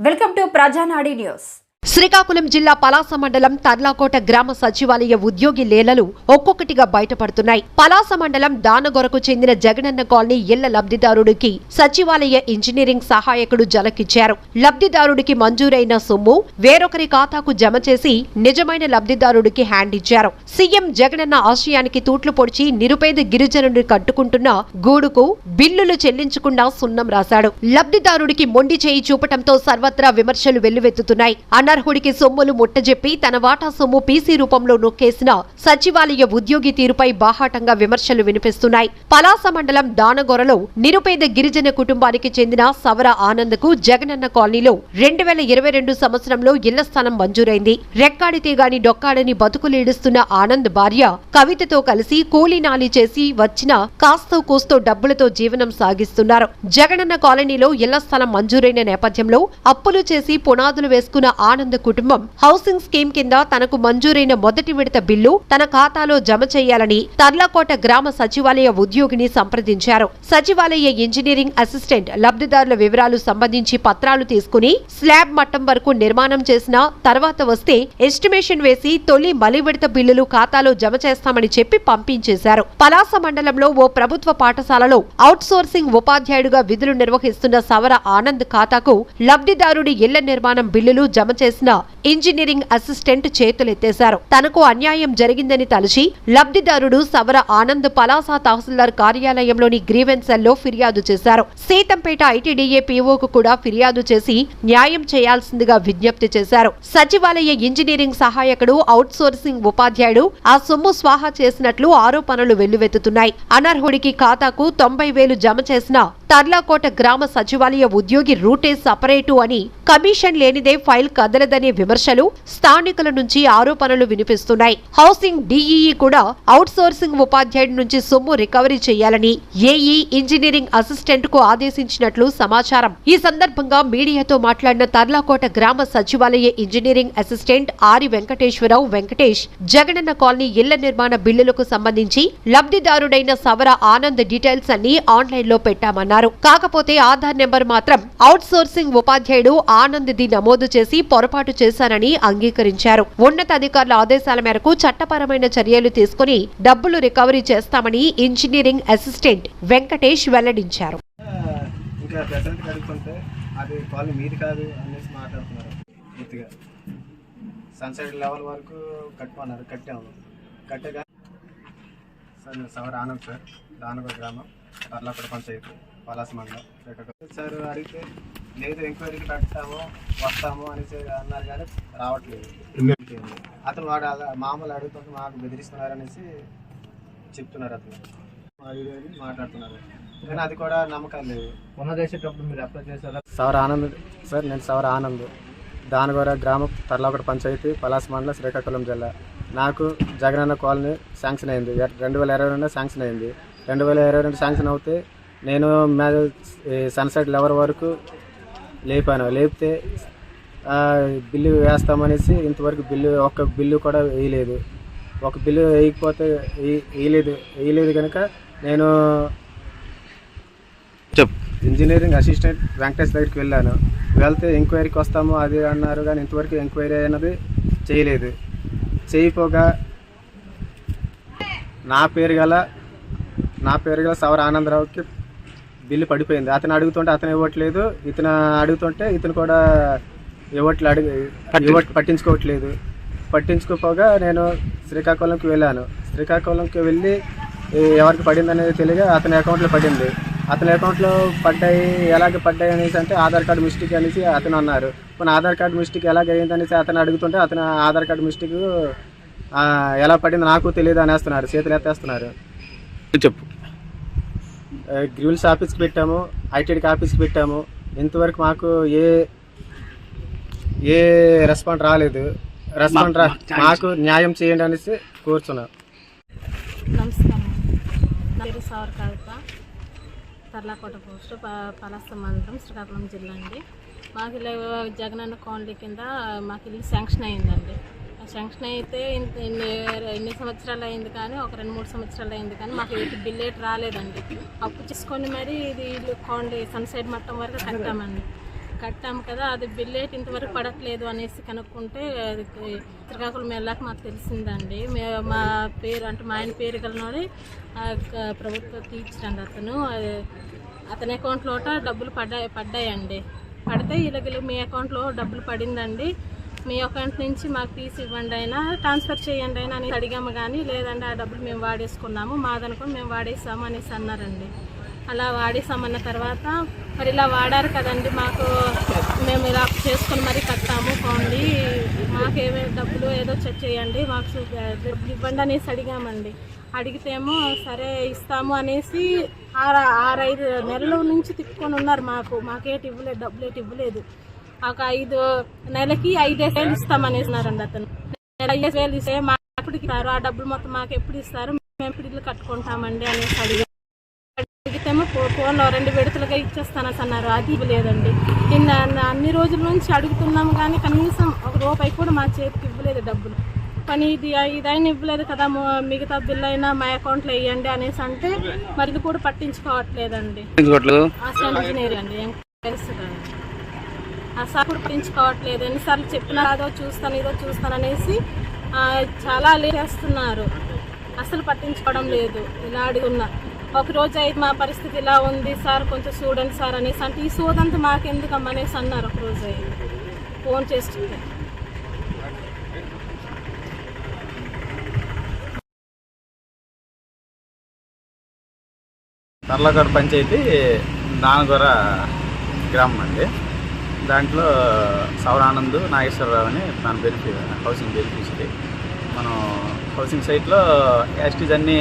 Welcome to ప్రజానాడి news. Srikakulam జిల్లా పలాస మండలం తర్లాకోట గ్రామ సచివాలయ ఉద్యోగి లేలలు ఒక్కొక్కటిగా బయటపడుతున్నాయి. పలాస మండలం దానగొరకు చెందిన జగనన్న కాలనీ ఇళ్ల లబ్ధిదారుడికి సచివాలయ ఇంజనీరింగ్ సహాయకుడు జలకిచ్చారు. లబ్ధిదారుడికి మంజూరైన సొమ్ము వేరొకరి ఖాతాకు జమ చేసి నిజమైన లబ్ధిదారుడికి హ్యాండ్ ఇచ్చారు. సీఎం జగనన్న ఆశయానికి తూట్లు పొడిచి నిరుపేద గిరిజనుడిని కట్టుకుంటున్న గూడుకు బిల్లులు చెల్లించకుండా సున్నం రాశాడు. లబ్ధిదారుడికి మొండి చేయి చూపటంతో సర్వత్రా విమర్శలు వెల్లువెత్తుతున్నాయి. అనర్హుడికి సొమ్ములు ముట్టజెప్పి తన వాటా సొమ్ము పీసీ రూపంలో నొక్కేసిన సచివాలయ ఉద్యోగి తీరుపై బాహాటంగా విమర్శలు వినిపిస్తున్నాయి. పలాస మండలం దానగొరలో నిరుపేద గిరిజన కుటుంబానికి చెందిన సవర ఆనంద్ కు జగనన్న కాలనీలో 2022 సంవత్సరంలో ఇళ్ల స్థలం మంజూరైంది. రెక్కాడితే గాని డొక్కాడని బతుకులీడుస్తున్న ఆనంద్ భార్య కవితతో కలిసి కూలీనాలి చేసి వచ్చిన కాస్తో కూస్తో డబ్బులతో జీవనం సాగిస్తున్నారు. జగనన్న కాలనీలో ఇళ్ల స్థలం మంజూరైన నేపథ్యంలో అప్పులు చేసి పునాదులు వేసుకున్న ఆనంద్ కుటుంబం హౌసింగ్ స్కీమ్ కింద తనకు మంజూరైన మొదటి విడత బిల్లు తన ఖాతాలో జమ చేయాలని తర్లాకోట గ్రామ సచివాలయ ఉద్యోగిని సంప్రదించారు. సచివాలయ ఇంజనీరింగ్ అసిస్టెంట్ లబ్ధిదారుల వివరాలు సంబంధించి పత్రాలు తీసుకుని స్లాబ్ మట్టం వరకు నిర్మాణం చేసిన తర్వాత వస్తే ఎస్టిమేషన్ వేసి తొలి మలి విడత బిల్లులు ఖాతాలో జమ చేస్తామని చెప్పి పంపించేశారు. పలాస మండలంలో ఓ ప్రభుత్వ పాఠశాలలో అవుట్ సోర్సింగ్ ఉపాధ్యాయుడిగా విధులు నిర్వహిస్తున్న సవర ఆనంద్ ఖాతాకు లబ్ధిదారుడి ఇళ్ల నిర్మాణం బిల్లులు జమ చేసిన ఇంజనీరింగ్ అసిస్టెంట్ చేతులెత్తేశారు. తనకు అన్యాయం జరిగిందని తలచి లబ్ధిదారుడు సవర ఆనంద్ పలాస తహసీల్దార్ కార్యాలయంలోని గ్రీవెన్స్ సెల్లో ఫిర్యాదు చేశారు. సీతంపేట ఐటీడీఏ పీఓకు కూడా ఫిర్యాదు చేసి న్యాయం చేయాల్సిందిగా విజ్ఞప్తి చేశారు. సచివాలయ ఇంజనీరింగ్ సహాయకుడు అవుట్ సోర్సింగ్ ఉపాధ్యాయుడు ఆ సొమ్ము స్వాహా చేసినట్లు ఆరోపణలు వెల్లువెత్తుతున్నాయి. అనర్హుడికి ఖాతాకు 90,000 జమ చేసిన తర్లాకోట గ్రామ సచివాలయ ఉద్యోగి రూటే సపరేటు అని కమిషన్ లేనిదే ఫైల్ కదలదనే విమర్శలు స్థానికుల నుంచి ఆరోపణలు వినిపిస్తున్నాయి. హౌసింగ్ డీఈఈ కూడా అవుట్ సోర్సింగ్ ఉపాధ్యాయుడి నుంచి సొమ్ము రికవరీ చేయాలని ఏఈ ఇంజనీరింగ్ అసిస్టెంట్ కు ఆదేశించినట్లు సమాచారం. ఈ సందర్భంగా మీడియాతో మాట్లాడిన తర్లాకోట గ్రామ సచివాలయ ఇంజనీరింగ్ అసిస్టెంట్ ఆరి వెంకటేశ్వరరావు వెంకటేష్ జగనన్న కాలనీ ఇళ్ల నిర్మాణ బిల్లులకు సంబంధించి లబ్ధిదారుడైన సవర ఆనంద్ డీటెయిల్స్ అన్ని ఆన్లైన్ లో పెట్టామన్నారు. కాకపోతే ఆధార్ నెంబర్ మాత్రం అవుట్ సోర్సింగ్ ఉపాధ్యాయుడు ఆనంద్ ది నమోదు చేసి పొరపాటు చేశానని అంగీకరించారు. ఉన్నతాధికారుల ఆదేశాల మేరకు చట్టపరమైన చర్యలు తీసుకుని డబ్బులు రికవరీ చేస్తామని ఇంజనీరింగ్ అసిస్టెంట్ వెంకటేష్ వెల్లడించారు. సన్సైడ్ లెవెల్ వరకు కట్టుకున్నారు. కట్టగా సవర్ ఆనంద్ సార్ దానగొర గ్రామం తర్లాకోట పంచాయతీ పలాస మండలం సార్ అడిగితే లేదు ఎంక్వైరీకి వస్తాము అనేసి అన్నారు కానీ రావట్లేదు. అతను వాడు మామూలు అడుగుతుంటే మాకు బెదిరిస్తున్నారు అనేసి చెప్తున్నారు. అతను మాట్లాడుతున్నారు కానీ అది కూడా నమ్మకం లేదు. పునర్దేశేటప్పుడు మీరు అప్లై చేశారా? సవర్ ఆనంద్ సార్, నేను సవర్ ఆనంద్ దానగొర గ్రామం తర్లాకోట పంచాయతీ పలాస మండలం శ్రీకాకుళం జిల్లా. నాకు జగనన్న కాలనీ శాంక్షన్ అయింది. 2022 శాంక్షన్ అయింది. 2022 శాంక్షన్ అవుతే నేను సన్సెట్ లెవెల్ వరకు లేపితే బిల్లు వేస్తామనేసి ఇంతవరకు ఒక్క బిల్లు కూడా వేయలేదు. ఒక బిల్లు వేయలేదు కనుక నేను ఇంజనీరింగ్ అసిస్టెంట్ వెంకటేష్ దగ్గరికి వెళ్ళాను. వెళ్తే ఎంక్వైరీకి వస్తాము అది అన్నారు కానీ ఇంతవరకు ఎంక్వైరీ అయినది చేయలేదు. చేయపోగా నా పేరు గల సవర ఆనందరావుకి బిల్లు పడిపోయింది. అతను అడుగుతుంటే అతను ఇవ్వట్లేదు, ఇతను అడుగుతుంటే ఇతను కూడా పట్టించుకోవట్లేదు. పట్టించుకోపోగా నేను శ్రీకాకుళంకి వెళ్ళాను. శ్రీకాకుళంకి వెళ్ళి ఎవరికి పడింది అనేది తెలియగా అతని అకౌంట్లో పడింది. అతని అకౌంట్లో ఎలాగ పడ్డాయి అనేసి అంటే ఆధార్ కార్డు మిస్టేక్ అనేసి అతను అన్నారు. కొన్ని ఆధార్ కార్డు మిస్టేక్ ఎలాగ అయ్యింది అనేసి అతను అడుగుతుంటే అతను ఆధార్ కార్డు మిస్టేక్ ఎలా పడింది నాకు తెలియదు అనేస్తున్నారు, చేతులు ఎత్తేస్తున్నారు. చెప్పు. గ్రివిల్స్ ఆఫీస్కి పెట్టాము, ఐటీడీ ఆఫీస్కి పెట్టాము. ఇంతవరకు మాకు ఏ రెస్పాండ్ రాలేదు. మాకు న్యాయం చేయండి అనేసి కోరుతున్నాం. నమస్కారం, నా పేరు సవర్ కవిత, తర్లాకోట పోస్టు పలాస మండలం శ్రీకాకుళం జిల్లా అండి. మాకు ఇలా జగనన్న కాలనీ కింద మాకు ఇల్లు శాంక్షన్ అయిందండి. శాంక్షన్ అయితే ఎన్ని సంవత్సరాలు అయింది కానీ ఒక 2-3 సంవత్సరాలు అయింది కానీ మాకు బిల్ రాలేదండి. అప్పు చేసుకొని మరి ఇది ఇల్లు కాలనీ సన్సైడ్ మట్టం వరకు కట్టామండి. కట్టాము కదా, అది బిల్ ఏంటి ఇంతవరకు పడట్లేదు అనేసి కనుక్కుంటే అది శ్రీకాకుళం వెళ్ళాక మాకు తెలిసిందండి. మా పేరు అంటే మా ఆయన పేరు కలిగినది ప్రభుత్వ టీచర్ అండి. అతని అకౌంట్లో డబ్బులు పడ్డాయండి. పడితే ఇలాగ మీ అకౌంట్లో డబ్బులు పడిందండి, మీ అకౌంట్ నుంచి మాకు తీసి ఇవ్వండి అయినా, ట్రాన్స్ఫర్ చేయండి అయినా అని అడిగాము. కానీ లేదండి, ఆ డబ్బులు మేము వాడేసుకున్నాము, మాదనుకుని మేము వాడేసాము అనేసి అన్నారండి. అలా వాడేసామన్న తర్వాత మరి ఇలా వాడారు కదండి, మాకు మేము ఇలా చేసుకుని మరీ కట్టాము పోండి, మాకేమేమి డబ్బులు ఏదో చెక్ చేయండి, మాకు డబ్బులు ఇవ్వండి అనేసి అడిగామండి. అడిగితేమో సరే ఇస్తాము అనేసి 6-5 నెలల నుంచి తిప్పుకొని ఉన్నారు. మాకేటి ఇవ్వలేదు, డబ్బులు ఏటి ఇవ్వలేదు. ఒక 5 నెలకి 5,000 ఇస్తామనేసినారండి. అతను 5,000 ఇస్తే మాకు ఎప్పుడు ఇస్తారు, ఆ డబ్బులు మొత్తం మాకు ఎప్పుడు ఇస్తారు, మేము ఎప్పుడు ఇల్లు కట్టుకుంటామండి అనేసి అడిగితేమో ఫోన్లో 2 విడతలుగా ఇచ్చేస్తానని అన్నారు. అది ఇవ్వలేదండి. అన్ని రోజుల నుంచి అడుగుతున్నాము కానీ కనీసం ₹1 కూడా మా చేతికి ఇవ్వలేదు డబ్బులు. కానీ ఇదైనా ఇవ్వలేదు కదా, మిగతా బిల్ అయినా మా అకౌంట్లో వేయండి అనేసి అంటే మరి ఇది కూడా పట్టించుకోవట్లేదండి. అసిస్టెంట్ ఇంజనీర్ అండి, ఏం తెలుసు కదా, ఆ సార్ కూడా పట్టించుకోవట్లేదు. ఎన్నిసార్లు చెప్పినా అదో చూస్తాను అనేసి చాలా లేట్ చేస్తున్నారు, అసలు పట్టించుకోవడం లేదు. ఇలా అడుగున్నా ఒకరోజు అయితే మా పరిస్థితి ఇలా ఉంది సార్, కొంచెం చూడండి సార్ అనేసి అంటే ఈ సోదంతా మాకెందుకు అనేసి అన్నారు. ఒకరోజు అయితే ఫోన్ చేస్తుంటే తర్లాకోట పంచాయతీ దానగొర గ్రామం అండి. దాంట్లో సౌరానంద్ నాగేశ్వరరావు అని మన హౌసింగ్ బెనిఫిషరీ. మనం హౌసింగ్ సైట్లో యాస్టీజ్ అన్నీ